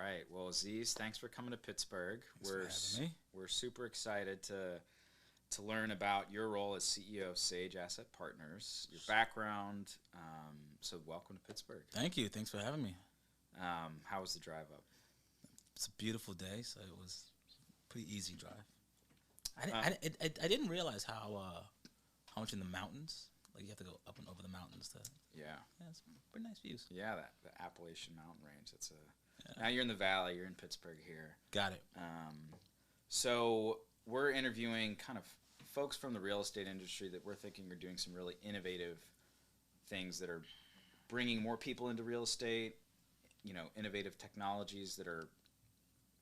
right. Well, Aziz, thanks for coming to Pittsburgh. Thanks for having me. We're super excited to learn about your role as CEO of Sage Asset Partners, your background. So welcome to Pittsburgh. Thank you. Thanks for having me. How was the drive up? It's a beautiful day, so it was a pretty easy drive. Um, I didn't realize how much in the mountains. Like you have to go up and over the mountains to. Yeah, Yeah, it's pretty nice views. yeah, that the Appalachian Mountain Range. Now you're in the valley. You're in Pittsburgh here. Got it. So we're interviewing kind of folks from the real estate industry that we're thinking are doing some really innovative things that are bringing more people into real estate. Innovative technologies that are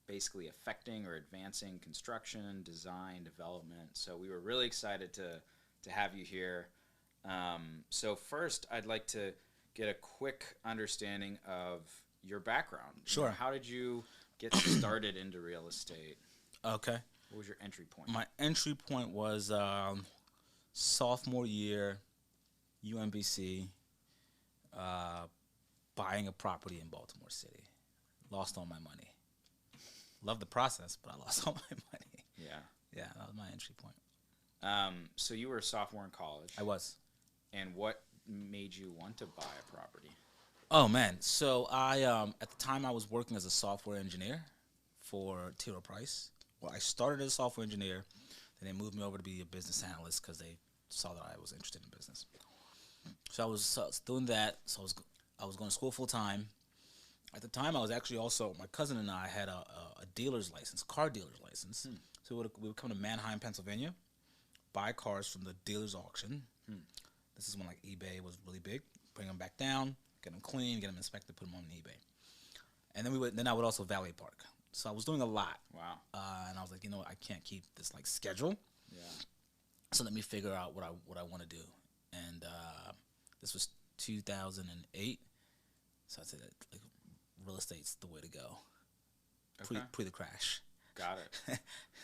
basically affecting or advancing construction, design, development. So we were really excited to have you here. So first, I'd like to get a quick understanding of your background. Sure. How did you get started into real estate? Okay. What was your entry point? My entry point was sophomore year, UMBC, buying a property in Baltimore City. Lost all my money. Loved the process, but I lost all my money. Yeah. Yeah, that was my entry point. So you were a sophomore in college. I was. And what made you want to buy a property? Oh man! So I at the time I was working as a software engineer for T. Rowe Price. Well, I started as a software engineer, then they moved me over to be a business analyst because they saw that I was interested in business. So I was doing that. So I was going to school full time. At the time, I was actually also my cousin and I had a dealer's license, car dealer's license. So we would come to Manheim, Pennsylvania, buy cars from the dealer's auction. This is when like eBay was really big. Bring them back down, get them clean, get them inspected, put them on eBay. And then I would also valet park. So I was doing a lot. Wow. And I was like, I can't keep this like schedule. Yeah. So let me figure out what I want to do. And this was 2008. So I said, like, real estate's the way to go. Okay. Pre the crash. Got it.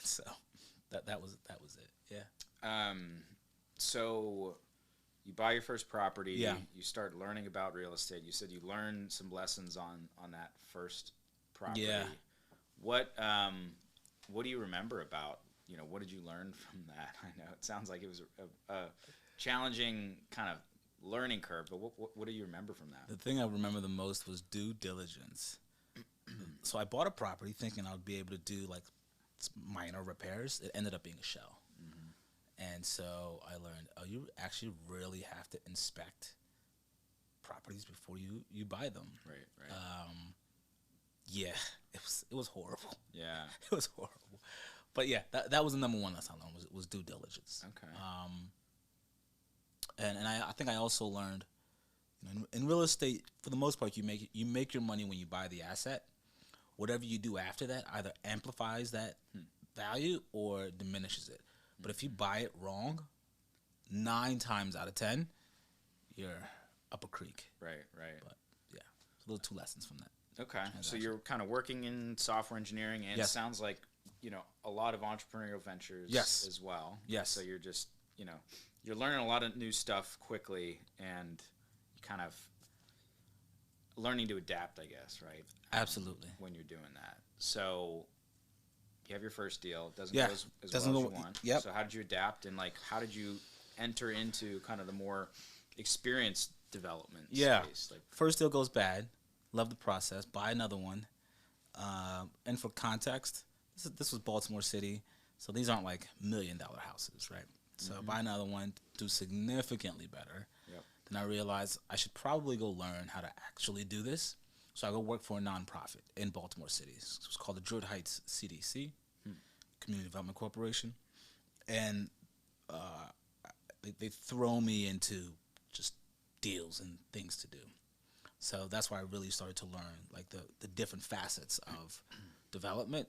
So that was it. Yeah. So you buy your first property. Yeah. You start learning about real estate. You said you learned some lessons on that first property. Yeah. What do you remember about, what did you learn from that? I know it sounds like it was a challenging kind of learning curve, but what do you remember from that? The thing I remember the most was due diligence. So I bought a property thinking I would be able to do like minor repairs. It ended up being a shell. And so I learned, you actually really have to inspect properties before you buy them. Right. Yeah, it was horrible. Yeah. It was horrible. But yeah, that was the number one lesson I learned was due diligence. Okay. And I think I also learned, in real estate, for the most part, you make your money when you buy the asset. Whatever you do after that either amplifies that value or diminishes it. But if you buy it wrong, 9 times out of 10, you're up a creek. Right. But yeah, so those are 2 lessons from that. Okay. So you're kind of working in software engineering, and Yes. it sounds like, a lot of entrepreneurial ventures Yes. as well. Yes. So you're just, you're learning a lot of new stuff quickly and kind of learning to adapt, I guess, right? Absolutely. When you're doing that. So you have your first deal. It doesn't Yeah. go as Doesn't well as go- you want. yep. So how did you adapt, and how did you enter into kind of the more experienced development space? First deal goes bad. Love the process. Buy another one. And for context, this was Baltimore City, so these aren't like $1 million houses, right? So buy another one, do significantly better. Yep. Then I realized I should probably go learn how to actually do this. So I go work for a nonprofit in Baltimore City. It was called the Druid Heights CDC, Community Development Corporation. And they throw me into just deals and things to do. So that's why I really started to learn like the different facets of development.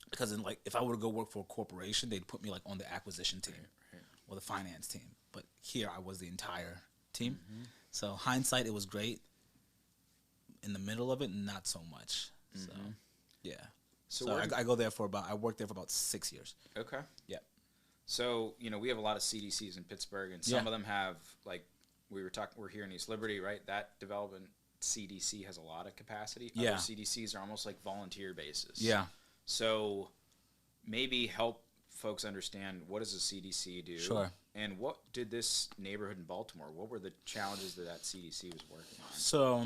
Because if I were to go work for a corporation, they'd put me like on the acquisition team or the finance team. But here I was the entire team. So hindsight, it was great. In the middle of it, not so much. So yeah. So I worked there for about 6 years. Okay. Yeah. So, we have a lot of CDCs in Pittsburgh, and some of them have, like, we're here in East Liberty, right? That development CDC has a lot of capacity. Yeah. Other CDCs are almost like volunteer basis. Yeah. So maybe help folks understand, what does a CDC do? Sure. And what did this neighborhood in Baltimore, what were the challenges that CDC was working on? So,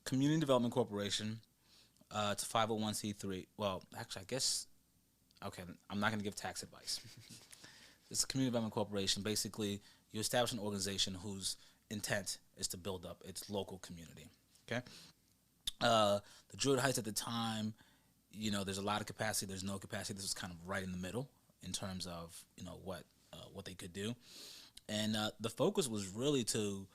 Community Development Corporation, it's a 501c3. Well, actually, I guess, okay, I'm not going to give tax advice. It's a community development corporation. Basically, you establish an organization whose intent is to build up its local community. Okay, the Druid Heights at the time, there's a lot of capacity. There's no capacity. This was kind of right in the middle in terms of what they could do, and the focus was really to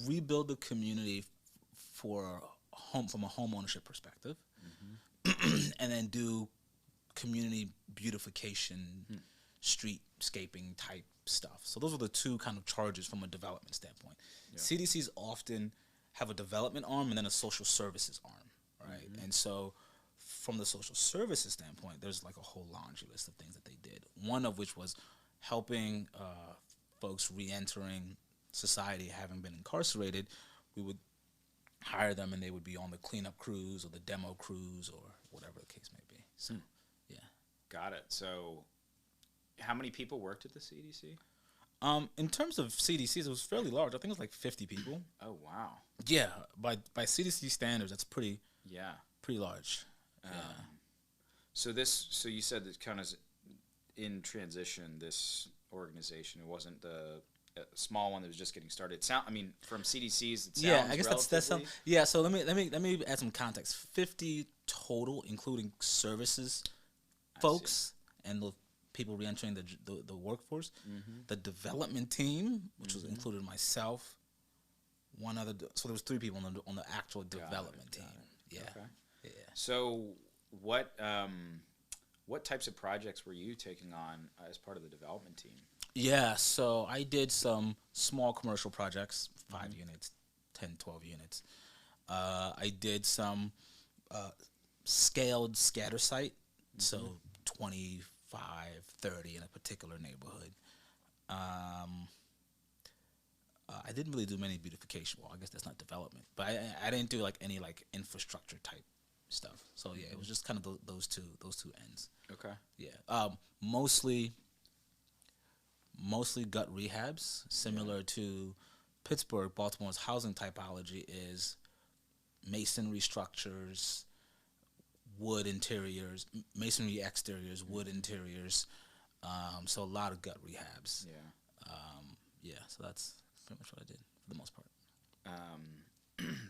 rebuild the community from a home ownership perspective, and then do community beautification, streetscaping type stuff. So those were the two kind of charges from a development standpoint. Yeah. CDCs often have a development arm and then a social services arm, right? And so from the social services standpoint, there's like a whole laundry list of things that they did. One of which was helping folks re-entering society, having been incarcerated. We would hire them and they would be on the cleanup crews or the demo crews or whatever the case may be. So, yeah. Got it. So how many people worked at the CDC? In terms of CDCs, it was fairly large. I think it was like 50 people. Oh, wow. Yeah. By CDC standards, that's pretty large. So you said that kind of in transition, this organization, it wasn't the small one that was just getting started. From CDCs, it sounds I guess that's some. Yeah, so let me add some context. 50 total, including services folks and the people reentering the workforce. The development team, which was included myself, one other. So there was 3 people on the actual development team. Yeah. Okay. Yeah. So what types of projects were you taking on as part of the development team? Yeah, so I did some small commercial projects, 5 units, 10, 12 units. I did some scaled scatter site, so 25, 30 in a particular neighborhood. I didn't really do many beautification. Well, I guess that's not development, but I didn't do like any like infrastructure type stuff. So yeah, it was just kind of those two ends. Okay. Yeah. Mostly gut rehabs, similar to Pittsburgh. Baltimore's housing typology is masonry structures, wood interiors, masonry exteriors, wood interiors. So a lot of gut rehabs. Yeah. So that's pretty much what I did for the most part.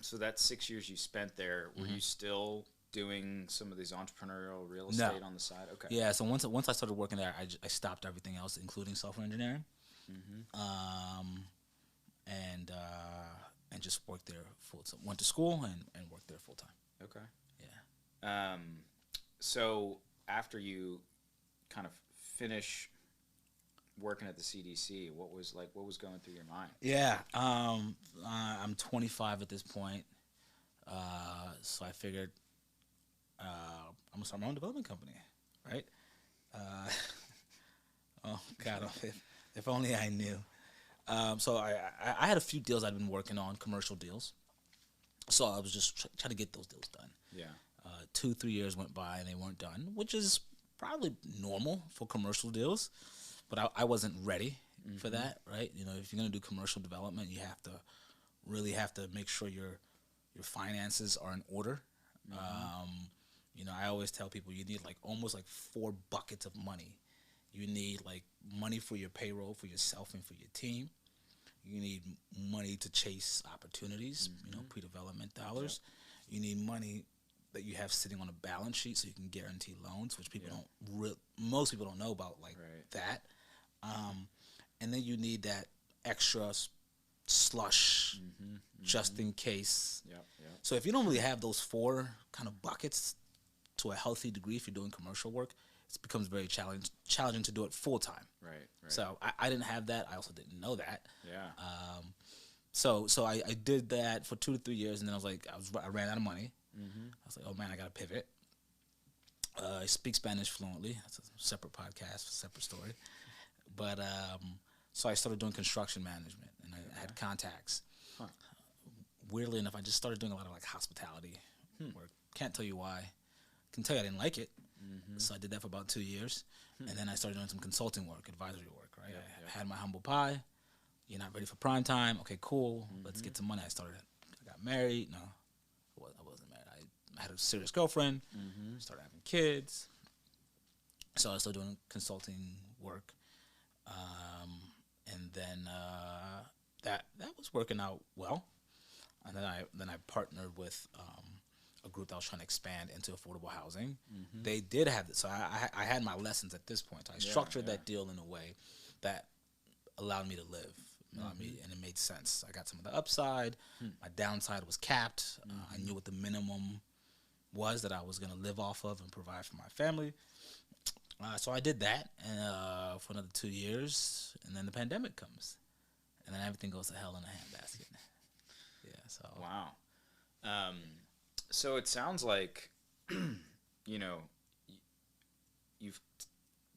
So that 6 years you spent there, were you still doing some of these entrepreneurial real estate on the side? Okay. Yeah. So once I started working there, I stopped everything else, including software engineering, and just worked there full time. Went to school and worked there full time. Okay. Yeah. So after you kind of finish working at the CDC, what was going through your mind? Yeah. I'm 25 at this point, so I figured I'm gonna start my own development company, right? Oh God, if only I knew. So I had a few deals I'd been working on, commercial deals. So I was just trying to get those deals done. Yeah. 2-3 years went by and they weren't done, which is probably normal for commercial deals. But I wasn't ready for that, right? If you're gonna do commercial development, you really have to make sure your finances are in order. I always tell people you need almost 4 buckets of money. You need money for your payroll, for yourself and for your team. You need money to chase opportunities, pre-development dollars. Yep. You need money that you have sitting on a balance sheet so you can guarantee loans, which most people don't know about that. And then you need that extra slush just in case. Yep. So if you don't really have those 4 kind of buckets to a healthy degree, if you're doing commercial work, it becomes very challenging to do it full time. Right. So I didn't have that. I also didn't know that. Yeah. So I did that for 2 to 3 years, and then I ran out of money. I was like, oh man, I got to pivot. I speak Spanish fluently. That's a separate podcast, separate story. But so I started doing construction management, and I had contacts. Huh. Weirdly enough, I just started doing a lot of like hospitality work. Can't tell you why. Can tell you I didn't like it. So I did that for about 2 years. And then I started doing some consulting work, advisory work, right? I had my humble pie. You're not ready for prime time. Okay, cool. Let's get some money. I got married. No, I wasn't married. I had a serious girlfriend. Started having kids. So I was still doing consulting work. And then that was working out well. And then I partnered with a group that was trying to expand into affordable housing. They did have this. So I had my lessons at this point. So I structured that deal in a way that allowed me to live. And it made sense. I got some of the upside. My downside was capped. I knew what the minimum was that I was going to live off of and provide for my family. So I did that for another 2 years, and then the pandemic comes, and then everything goes to hell in a handbasket. So wow. So it sounds like, you've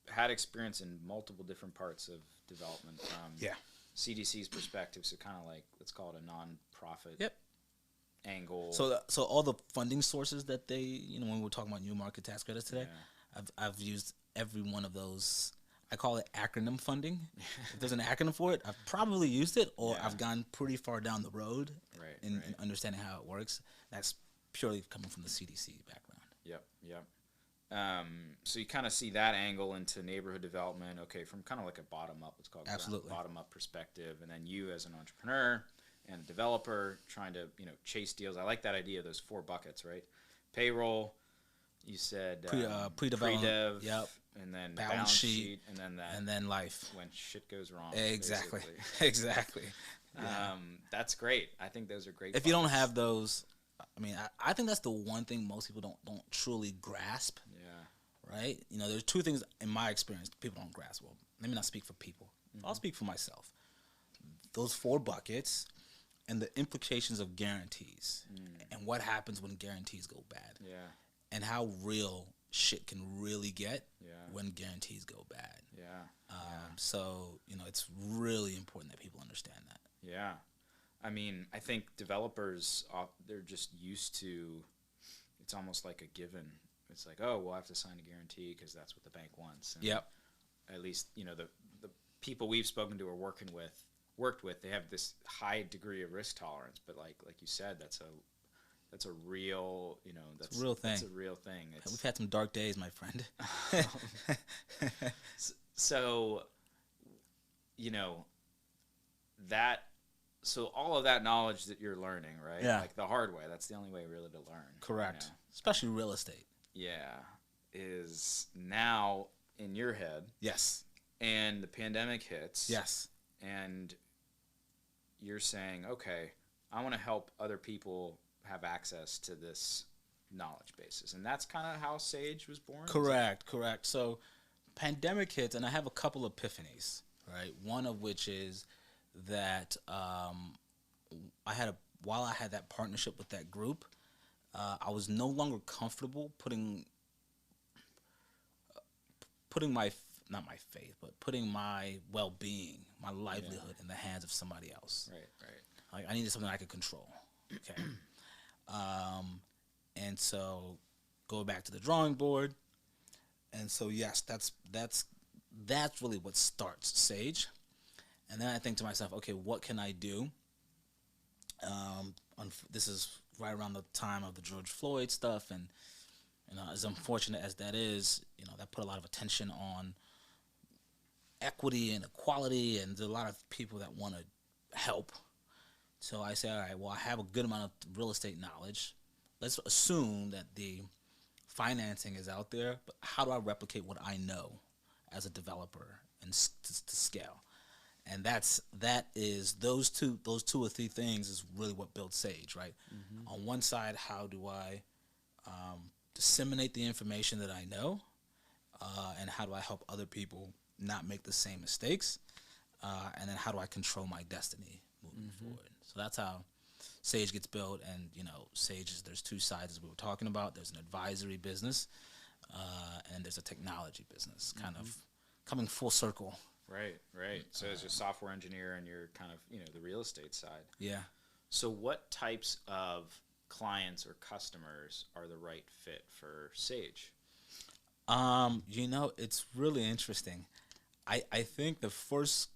had experience in multiple different parts of development from CDC's perspective. So kind of like, let's call it a nonprofit angle. So all the funding sources that they, when we're talking about new market tax credits today, I've used every one of those. I call it acronym funding. If there's an acronym for it, I've probably used it, or I've gone pretty far down the road in understanding how it works. That's purely coming from the CDC background. Yep. So you kind of see that angle into neighborhood development, from kind of like a bottom-up, let's call it bottom-up perspective, and then you as an entrepreneur and a developer trying to, chase deals. I like that idea of those 4 buckets, right? Payroll, you said pre-dev, and then balance sheet, and then life when shit goes wrong. Exactly. That's great. I think those are great. If you don't have those, I think that's the one thing most people don't truly grasp. Right? There's 2 things in my experience people don't grasp. Well, let me not speak for people. I'll speak for myself. Those 4 buckets and the implications of guarantees and what happens when guarantees go bad. And how real shit can really get when guarantees go bad. So, it's really important that people understand that. I think developers, they're just used to, it's almost like a given. It's like, oh, we'll have to sign a guarantee because that's what the bank wants. And at least, the people we've spoken to or worked with, they have this high degree of risk tolerance. But like you said, that's a real, that's a real thing. That's a real thing. We've had some dark days, my friend. So, so all of that knowledge that you're learning, right? Like the hard way. That's the only way really to learn. Correct. Especially real estate. Is now in your head. Yes. And the pandemic hits. Yes. And you're saying, okay, I want to help other people have access to this knowledge basis. And that's kind of how Sage was born? Correct. So pandemic hits, and I have a couple epiphanies, right? One of which is that while I had that partnership with that group, I was no longer comfortable putting my not my faith, but putting my well-being, my livelihood in the hands of somebody else. Right. Like I needed something I could control. Okay. And so go back to the drawing board. And so yes, that's really what starts Sage. And then I think to myself, okay, what can I do? This is right around the time of the George Floyd stuff, and as unfortunate as that is, that put a lot of attention on equity and equality, and there's a lot of people that want to help. So I say, all right, well, I have a good amount of real estate knowledge. Let's assume that the financing is out there, but how do I replicate what I know as a developer and to scale? And that is those two or three things is really what builds Sage, right? Mm-hmm. On one side, how do I disseminate the information that I know, and how do I help other people not make the same mistakes, and then how do I control my destiny moving forward? So that's how Sage gets built. And Sage is, there's 2 sides as we were talking about. There's an advisory business, and there's a technology business, kind of coming full circle. Right. So as a software engineer, and you're kind of the real estate side. Yeah. So what types of clients or customers are the right fit for Sage? It's really interesting. I think the first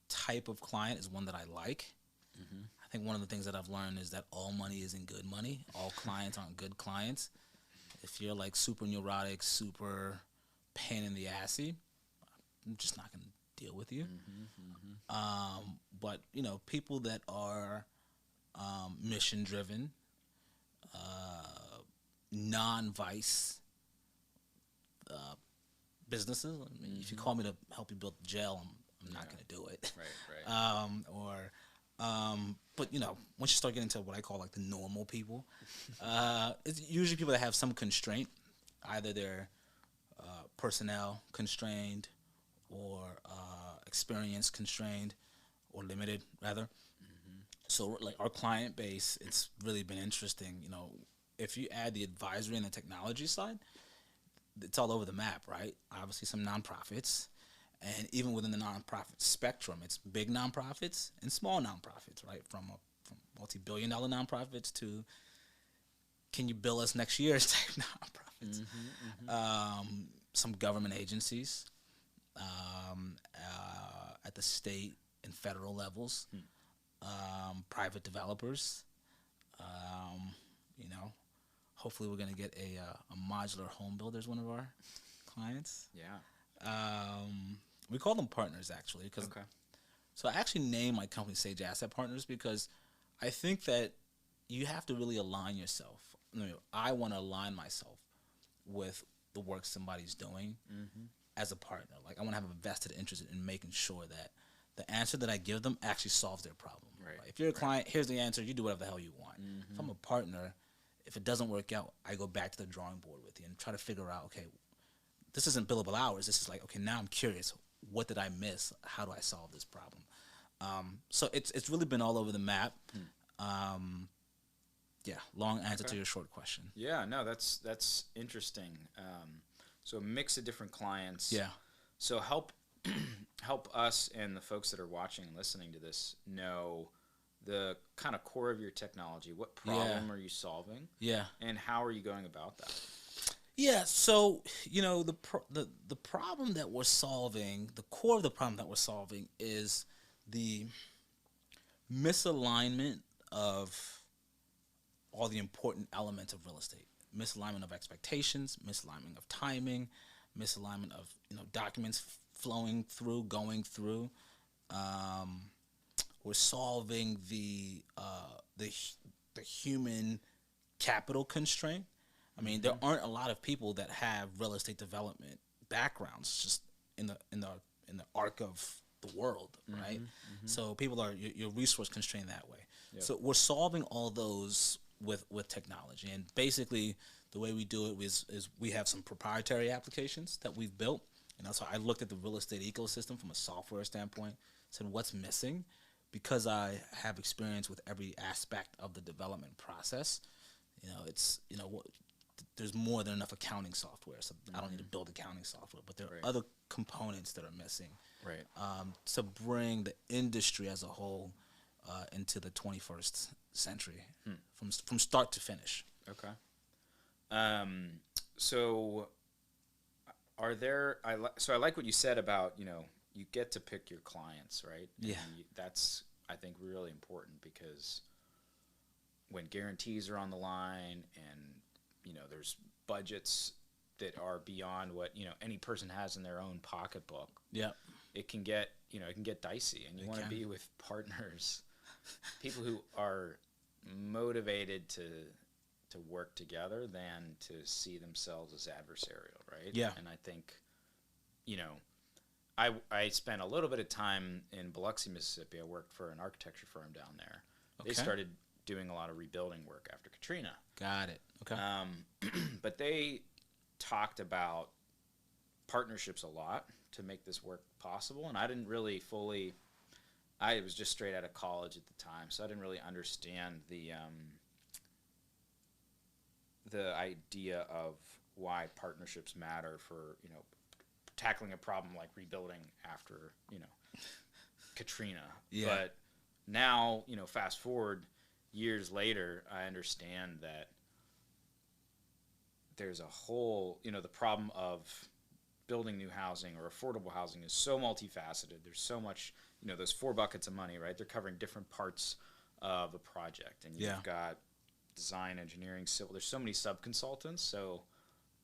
type of client is one that I like. I think one of the things that I've learned is that all money isn't good money. All clients aren't good clients. If you're like super neurotic, super pain in the assy, I'm just not going to deal with you. But people that are mission driven, non-vice businesses. I mean, if you call me to help you build the jail, I'm not going to do it. Right. But once you start getting to what I call like the normal people, it's usually people that have some constraint, either they're personnel constrained or experience constrained or limited rather. So like our client base, it's really been interesting. If you add the advisory and the technology side, it's all over the map, right? Obviously some nonprofits, and even within the nonprofit spectrum, it's big nonprofits and small nonprofits, right? From multi-billion-dollar nonprofits to can you bill us next year's type nonprofits. Some government agencies at the state and federal levels, private developers. Hopefully we're going to get a modular home builder as one of our clients. Yeah. We call them partners, actually. Okay. So I actually named my company Sage Asset Partners because I think that you have to really align yourself. I want to align myself with the work somebody's doing as a partner. Like I want to have a vested interest in making sure that the answer that I give them actually solves their problem. Right. If you're a client, here's the answer. You do whatever the hell you want. If I'm a partner, if it doesn't work out, I go back to the drawing board with you and try to figure out, okay, this isn't billable hours. This is like, okay, now I'm curious. What did I miss? How do I solve this problem? So it's really been all over the map. Long answer to your short question. Yeah, no, that's interesting. So a mix of different clients. Yeah. So help us and the folks that are watching and listening to this know the kind of core of your technology. What problem are you solving? Yeah. And how are you going about that? Yeah, so the problem that we're solving, the core of the problem that we're solving is the misalignment of all the important elements of real estate. Misalignment of expectations, misalignment of timing, misalignment of documents flowing through, going through. We're solving the human capital constraint. I mean, there aren't a lot of people that have real estate development backgrounds just in the arc of the world, right? So people are you're resource constrained that way. Yep. So we're solving all those with technology, and basically the way we do it is we have some proprietary applications that we've built, and so I looked at the real estate ecosystem from a software standpoint, said what's missing, because I have experience with every aspect of the development process. There's more than enough accounting software, so I don't need to build accounting software, but there are other components that are missing, to bring the industry as a whole into the 21st century, from start to finish. Okay. So I like what you said about you get to pick your clients, right? Yeah. And that's I think really important, because when guarantees are on the line and there's budgets that are beyond what any person has in their own pocketbook. Yeah, it can get dicey, and you want to be with partners, people who are motivated to work together than to see themselves as adversarial, right? Yeah. And I think I spent a little bit of time in Biloxi, Mississippi. I worked for an architecture firm down there. Okay. They started doing a lot of rebuilding work after Katrina. Got it. Okay. But they talked about partnerships a lot to make this work possible, and I didn't really fully. I was just straight out of college at the time, so I didn't really understand the idea of why partnerships matter for tackling a problem like rebuilding after Katrina. Yeah. But now fast forward, years later, I understand that there's a whole, the problem of building new housing or affordable housing is so multifaceted. There's so much, those 4 buckets of money, right? They're covering different parts of a project. And you've got design, engineering, civil. There's so many sub-consultants. So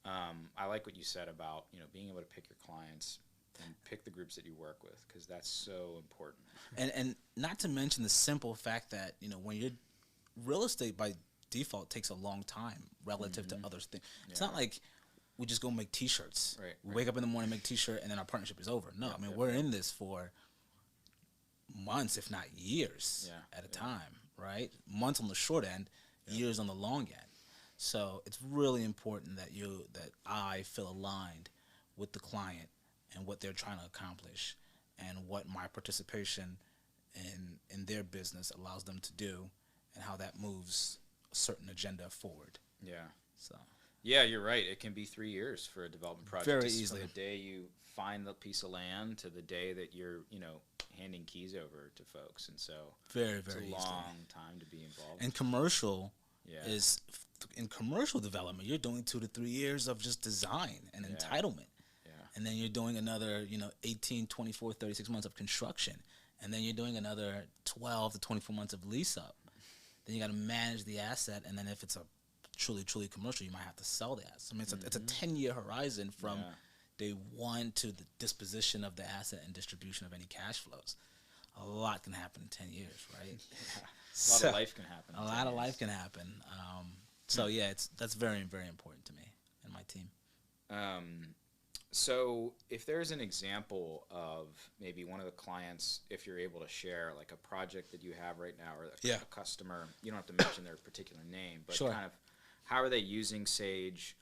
I like what you said about, being able to pick your clients and pick the groups that you work with, because that's so important. And not to mention the simple fact that, when you're real estate by default takes a long time relative to other things. It's not like we just go make T-shirts. Right, we wake up in the morning, make T-shirt, and then our partnership is over. No, we're in this for months, if not years at a time, right? Months on the short end, years on the long end. So it's really important that I feel aligned with the client and what they're trying to accomplish, and what my participation in their business allows them to do, and how that moves a certain agenda forward. Yeah. So. Yeah, you're right. It can be 3 years for a development project. Very Just easily. From the day you find the piece of land to the day that you're, handing keys over to folks, and so very, it's very a long easily. time to be involved. And commercial is in commercial development, you're doing 2 to 3 years of just design and entitlement. And then you're doing another, 18, 24, 36 months of construction. And then you're doing another 12 to 24 months of lease up. Then you got to manage the asset. And then if it's a truly, truly commercial, you might have to sell the asset. I mean, it's a 10-year horizon from day one to the disposition of the asset and distribution of any cash flows. A lot can happen in 10 years, right? A lot of life can happen. A lot of life can happen. That's very, very important to me and my team. So if there's an example of maybe one of the clients, if you're able to share like a project that you have right now, or a customer, you don't have to mention their particular name, but kind of how are they using Sage,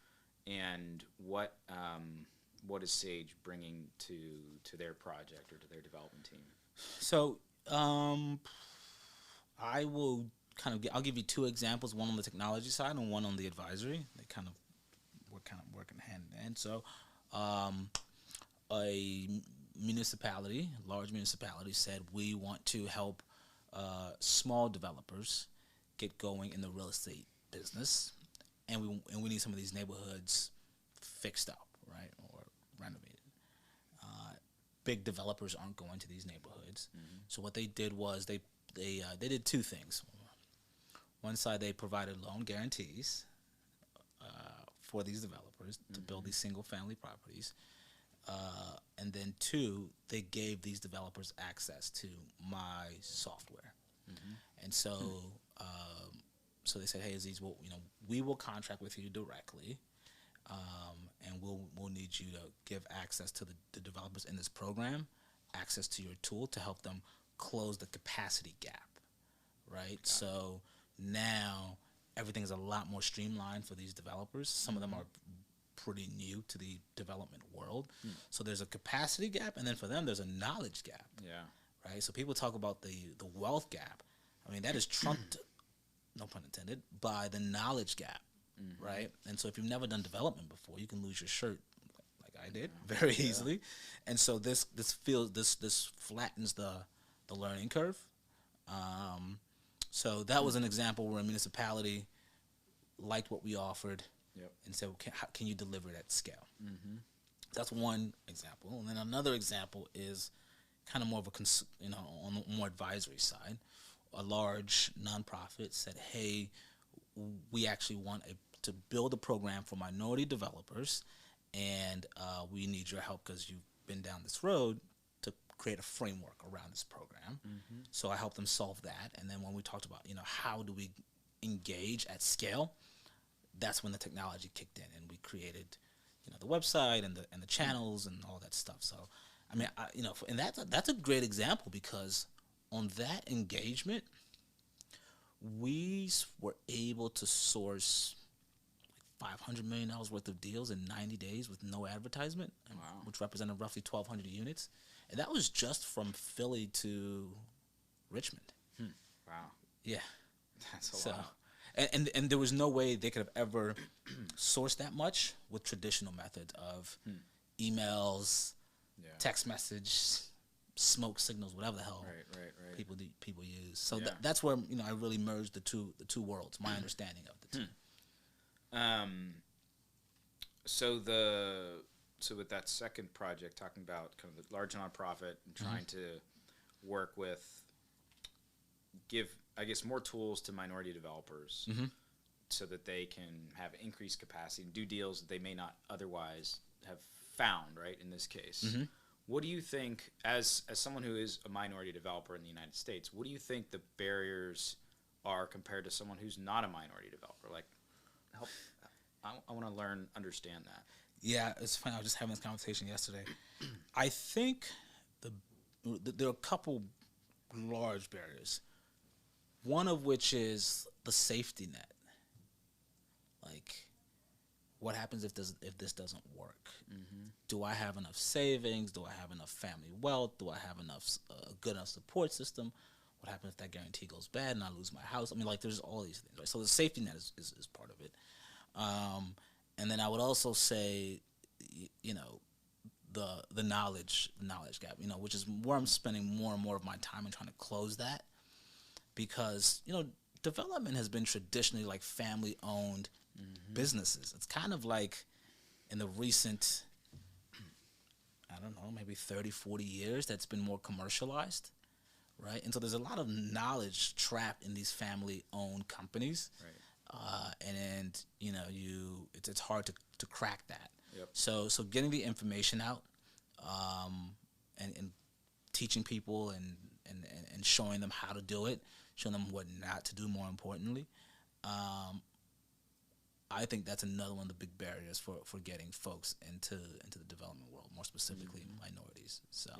and what is Sage bringing to their project or to their development team? So I'll give you 2 examples, one on the technology side and one on the advisory. They kind of working hand in hand. So a large municipality said, we want to help small developers get going in the real estate business, and we need some of these neighborhoods fixed up, right, or renovated. Big developers aren't going to these neighborhoods, so what they did was they did 2 things. One side, they provided loan guarantees for these developers to build these single-family properties. And then 2, they gave these developers access to my software. And so so they said, hey, Aziz, we will contract with you directly, and we'll need you to give access to the developers in this program, access to your tool to help them close the capacity gap, right? So now everything's a lot more streamlined for these developers. Some of them are pretty new to the development world. So there's a capacity gap, and then for them there's a knowledge gap. Right? So people talk about the wealth gap. I mean, that is trumped, no pun intended, by the knowledge gap, right? And so if you've never done development before, you can lose your shirt like I did very easily. And so this flattens the learning curve. So that was an example where a municipality liked what we offered and said, how can you deliver it at scale? That's one example. And then another example is kind of more of on the more advisory side. A large nonprofit said, hey, we actually want to build a program for minority developers, and we need your help because you've been down this road to create a framework around this program. So I helped them solve that. And then when we talked about, how do we engage at scale, that's when the technology kicked in, and we created, the website and the channels and all that stuff. So, I mean, and that's a great example, because on that engagement, we were able to source $500 million worth of deals in 90 days with no advertisement, which represented roughly 1,200 units. And that was just from Philly to Richmond. Wow. Yeah. That's a lot. And there was no way they could have ever sourced that much with traditional methods of emails, text message, smoke signals, whatever the hell Right. people use. So that's where I really merged the two worlds. My understanding of the two. So with that second project, talking about kind of the large nonprofit and trying to work with, give, I guess, more tools to minority developers so that they can have increased capacity and do deals that they may not otherwise have found, right, in this case. What do you think, as someone who is a minority developer in the United States, what do you think the barriers are compared to someone who's not a minority developer? Like, help. I want to understand that. Yeah, it's funny. I was just having this conversation yesterday. I think there are a couple large barriers. One of which is the safety net. Like, what happens if this doesn't work? Do I have enough savings? Do I have enough family wealth? Do I have enough good enough support system? What happens if that guarantee goes bad and I lose my house? I mean, like, there's all these things, right? So the safety net is part of it. And then I would also say, the knowledge gap, which is where I'm spending more and more of my time in trying to close that, because development has been traditionally like family-owned businesses. It's kind of like in the recent, I don't know, maybe 30, 40 years that's been more commercialized, right? And so there's a lot of knowledge trapped in these family-owned companies. Right. And it's hard to crack that. Yep. So getting the information out, and teaching people and showing them how to do it, showing them what not to do. More importantly, I think that's another one of the big barriers for getting folks into the development world, more specifically minorities. So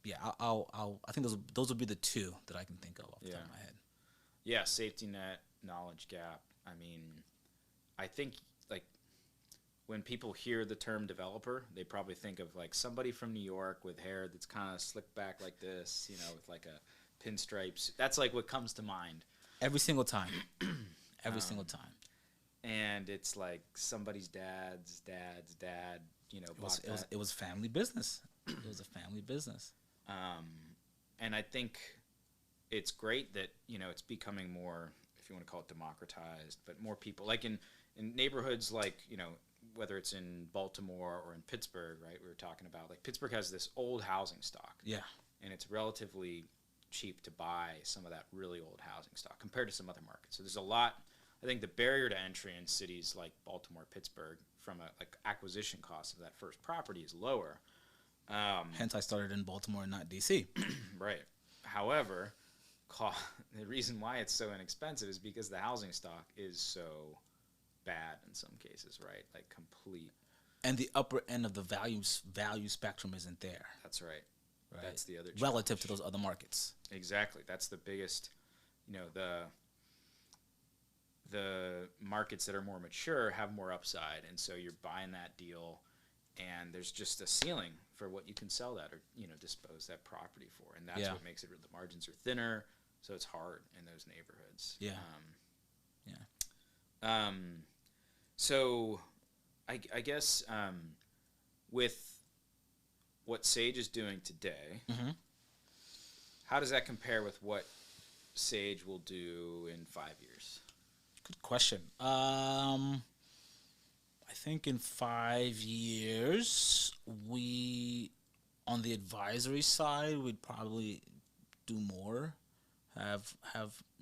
I think those would be the two that I can think of off the top of my head. Yeah, safety net, knowledge gap. I mean, I think, like, when people hear the term developer, they probably think of, like, somebody from New York with hair that's kind of slicked back like this, with, like, a pinstripes. That's, like, what comes to mind. Every single time. Every single time. And it's, like, somebody's dad's dad, It was family business. It was a family business. And I think it's great that, it's becoming more, if you want to call it democratized, but more people, like in neighborhoods like, whether it's in Baltimore or in Pittsburgh, right? We were talking about, like, Pittsburgh has this old housing stock. Yeah. And it's relatively cheap to buy some of that really old housing stock compared to some other markets. So there's a lot, I think the barrier to entry in cities like Baltimore, Pittsburgh, from a acquisition cost of that first property is lower. Hence I started in Baltimore and not DC. Right. However, the reason why it's so inexpensive is because the housing stock is so bad in some cases, right? Like, complete. And the upper end of the value spectrum isn't there. That's right. That's the other challenge. Relative to those other markets. Exactly. That's the biggest, the markets that are more mature have more upside, and so you're buying that deal, and there's just a ceiling for what you can sell that or, dispose that property for, and that's what makes it, the margins are thinner, so it's hard in those neighborhoods. Yeah. So I guess with what Sage is doing today, how does that compare with what Sage will do in 5 years? Good question. I think in 5 years, on the advisory side, we'd probably do more, have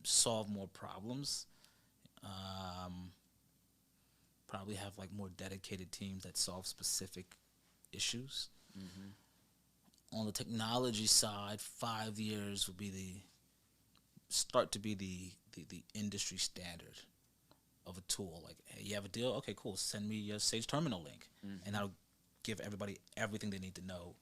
solved more problems. Probably have, like, more dedicated teams that solve specific issues. On the technology side, 5 years will be start to be the industry standard of a tool. Like, hey, you have a deal? Okay, cool. Send me your Sage Terminal link, and that'll give everybody everything they need to know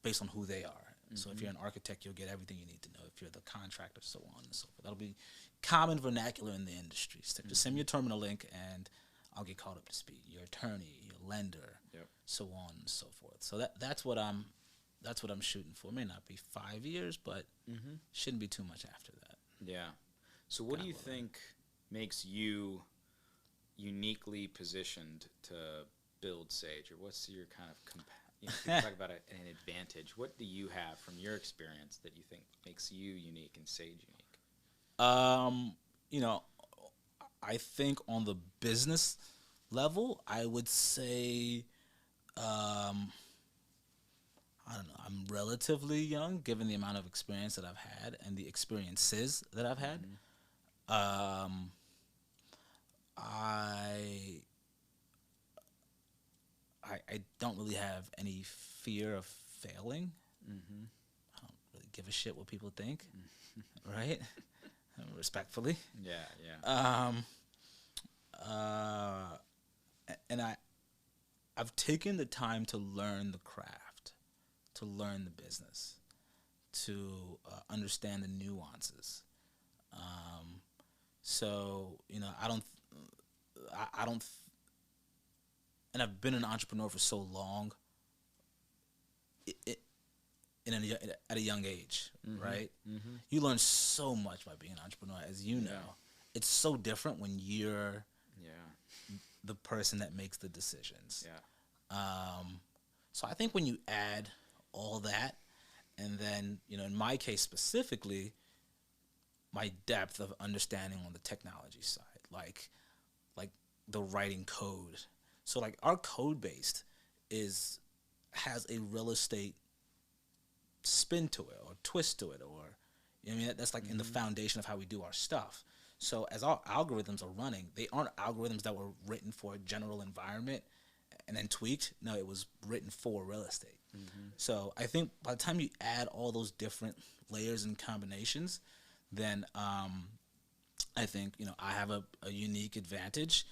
based on who they are. So if you're an architect, you'll get everything you need to know. If you're the contractor, so on and so forth. That'll be common vernacular in the industry. So just send me your terminal link, and I'll get caught up to speed. Your attorney, your lender, so on and so forth. So that's what I'm shooting for. It may not be 5 years, but shouldn't be too much after that. Yeah. So what do you think makes you uniquely positioned to build Sage, or what's your kind of people talk about an advantage. What do you have from your experience that you think makes you unique and Sage unique? You know, I think on the business level, I would say, I don't know, I'm relatively young given the amount of experience that I've had and the experiences that I've had. I I don't really have any fear of failing. I don't really give a shit what people think, right? Respectfully. Yeah. And I've taken the time to learn the craft, to learn the business, to understand the nuances. So I don't, and I've been an entrepreneur for so long. At a young age, right? You learn so much by being an entrepreneur, as you know. It's so different when you're the person that makes the decisions. So I think when you add all that, and then in my case specifically, my depth of understanding on the technology side, like the writing code. So like our code base has a real estate spin to it or twist to it, or that's like in the foundation of how we do our stuff. So as our algorithms are running, they aren't algorithms that were written for a general environment and then tweaked. No, it was written for real estate. So I think by the time you add all those different layers and combinations, then I think I have a unique advantage,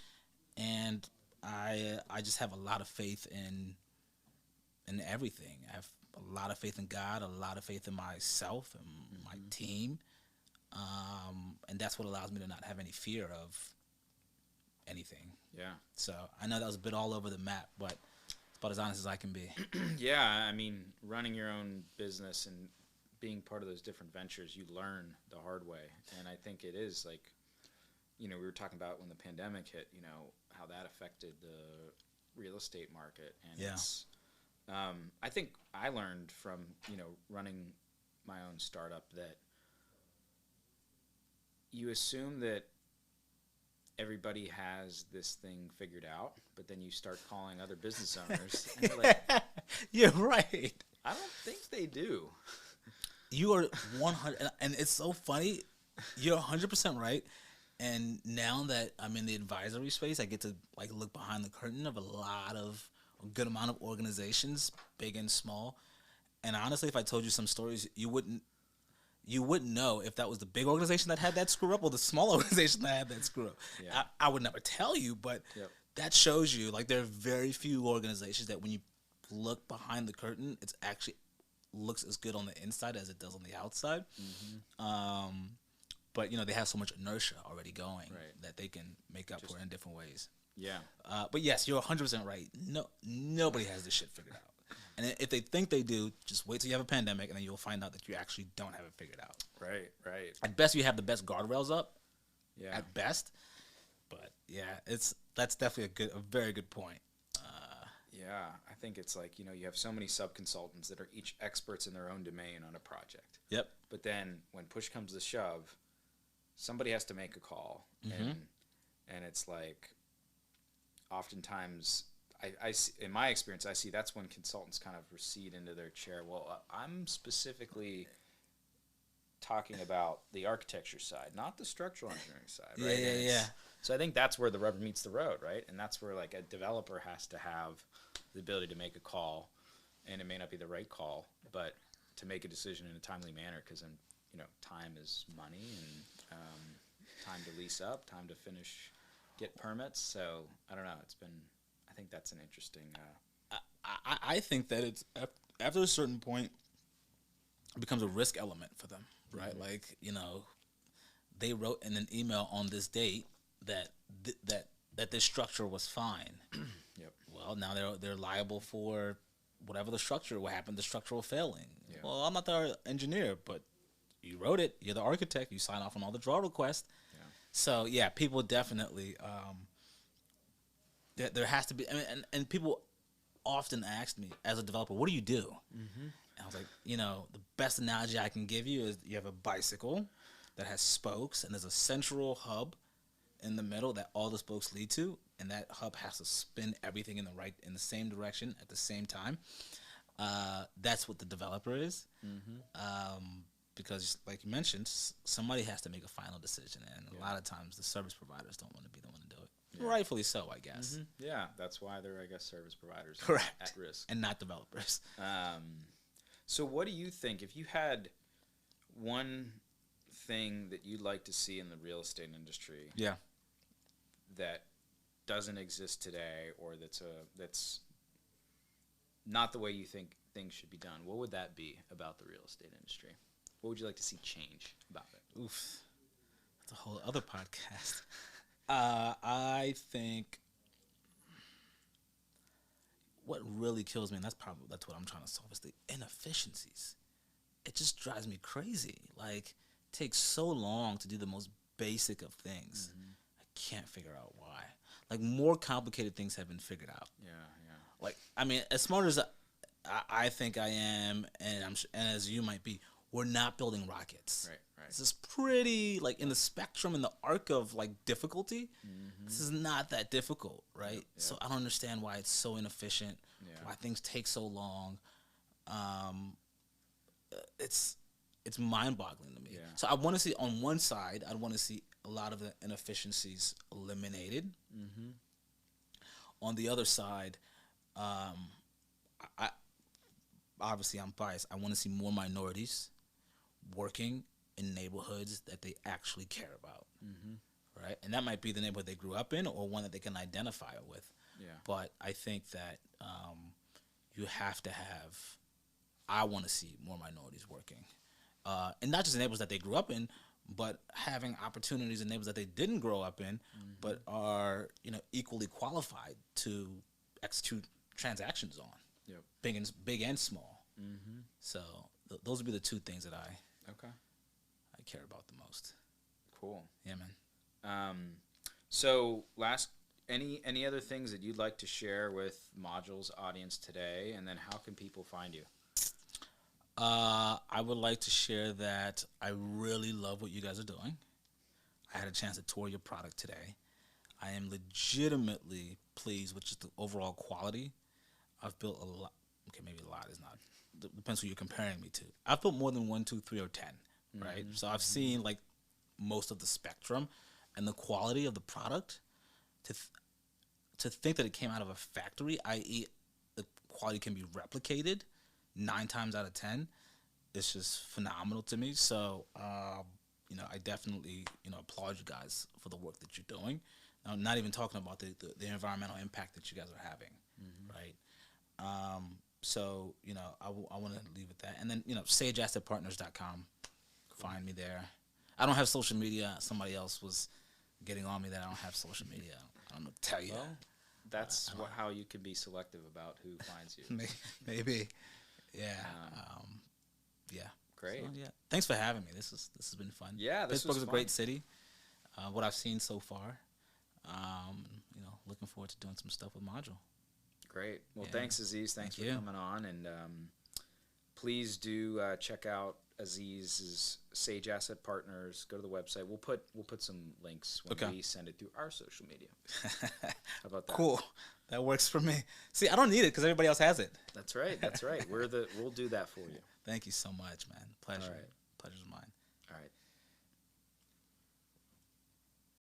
and I just have a lot of faith in everything. I have a lot of faith in God, a lot of faith in myself and my team, and that's what allows me to not have any fear of anything. Yeah. So I know that was a bit all over the map, but it's about as honest as I can be. Yeah, I mean, running your own business and being part of those different ventures, you learn the hard way, and I think it is like, we were talking about when the pandemic hit, how that affected the real estate market, and it's. I think I learned from running my own startup that you assume that everybody has this thing figured out, but then you start calling other business owners, and they're like, "You're right. I don't think they do." You are 100, and it's so funny. You're 100% right. And now that I'm in the advisory space, I get to look behind the curtain of a good amount of organizations, big and small. And honestly, if I told you some stories, you wouldn't know if that was the big organization that had that screw up or the small organization that had that screw up. Yeah. I would never tell you, but that shows you there are very few organizations that when you look behind the curtain, it's actually looks as good on the inside as it does on the outside. But they have so much inertia already going that they can make up for it in different ways. Yeah. But yes, you're 100% right. Nobody has this shit figured out. And if they think they do, just wait till you have a pandemic, and then you'll find out that you actually don't have it figured out. Right. At best, you have the best guardrails up. Yeah. At best. But yeah, that's definitely a very good point. Yeah, I think it's like, you have so many sub-consultants that are each experts in their own domain on a project. Yep. But then when push comes to shove, somebody has to make a call. And it's like, oftentimes, I see, in my experience, I see that's when consultants kind of recede into their chair. Well, I'm specifically talking about the architecture side, not the structural engineering side, right? Yeah. So I think that's where the rubber meets the road, right? And that's where like a developer has to have the ability to make a call, and it may not be the right call, but to make a decision in a timely manner, because then time is money, and time to lease up, time to get permits. So I don't know. I think that's an interesting. I think that it's after a certain point, it becomes a risk element for them, right? Like they wrote in an email on this date that this structure was fine. Yep. Well, now they're liable for whatever the structure will happen, the structural failing. Yeah. Well, I'm not the engineer, but you wrote it. You're the architect. You sign off on all the draw requests. Yeah. So yeah, people definitely. There has to be, and people often asked me as a developer, what do you do? Mm-hmm. And I was like, the best analogy I can give you is you have a bicycle that has spokes, and there's a central hub in the middle that all the spokes lead to, and that hub has to spin everything in the same direction at the same time. That's what the developer is. Mm-hmm. Because, like you mentioned, somebody has to make a final decision, and a lot of times the service providers don't want to be the one to do it. Yeah. Rightfully so, I guess. Mm-hmm. Yeah, that's why they're, I guess, service providers. Correct. At risk. And not developers. So what do you think, if you had one thing that you'd like to see in the real estate industry that doesn't exist today, or that's not the way you think things should be done, what would that be about the real estate industry? What would you like to see change about it? Oof. That's a whole other podcast. I think what really kills me, and that's what I'm trying to solve, is the inefficiencies. It just drives me crazy. Like, it takes so long to do the most basic of things. Mm-hmm. I can't figure out why. Like, more complicated things have been figured out. Yeah. Like, I mean, as smart as I think I am, and as you might be, we're not building rockets. Right. This is pretty, like, in the spectrum, in the arc of, like, difficulty, this is not that difficult, right? Yep. So I don't understand why it's so inefficient, why things take so long. It's mind-boggling to me. Yeah. So I want to see, on one side, I'd want to see a lot of the inefficiencies eliminated. Mm-hmm. On the other side, I obviously I'm biased. I want to see more minorities working in neighborhoods that they actually care about, right? And that might be the neighborhood they grew up in, or one that they can identify with. Yeah. But I think that you have to have. I want to see more minorities working, and not just in neighborhoods that they grew up in, but having opportunities in neighborhoods that they didn't grow up in, but are equally qualified to execute transactions on. Yep. Big and small. Mm-hmm. So those would be the two things that I care about the most. Cool. Yeah, man. So any other things that you'd like to share with Module's audience today, and then how can people find you? I would like to share that I really love what you guys are doing. I had a chance to tour your product today. I am legitimately pleased with just the overall quality. I've built a lot. Okay, maybe a lot is not. Depends who you're comparing me to. I've built more than 1, 2, 3, or 10, right? So I've seen like most of the spectrum, and the quality of the product. To think that it came out of a factory, i.e., the quality can be replicated 9 times out of 10, it's just phenomenal to me. So, I definitely applaud you guys for the work that you're doing. Now, not even talking about the environmental impact that you guys are having, right? So, I want to leave with that. And then, sageassetpartners.com. Find me there. I don't have social media. Somebody else was getting on me that I don't have social media. I don't know what to tell you. Well, that's how you can be selective about who finds you. Maybe. Yeah. Yeah. Great. So, yeah. Thanks for having me. This has been fun. Yeah, Pittsburgh is a great city. What I've seen so far. Looking forward to doing some stuff with Module. Great. Well, thanks, Aziz. Thanks for coming on, and please do check out Aziz's Sage Asset Partners. Go to the website. We'll put some links when we send it through our social media. How about that? Cool. That works for me. See, I don't need it because everybody else has it. That's right. We'll do that for you. Thank you so much, man. Pleasure. All right.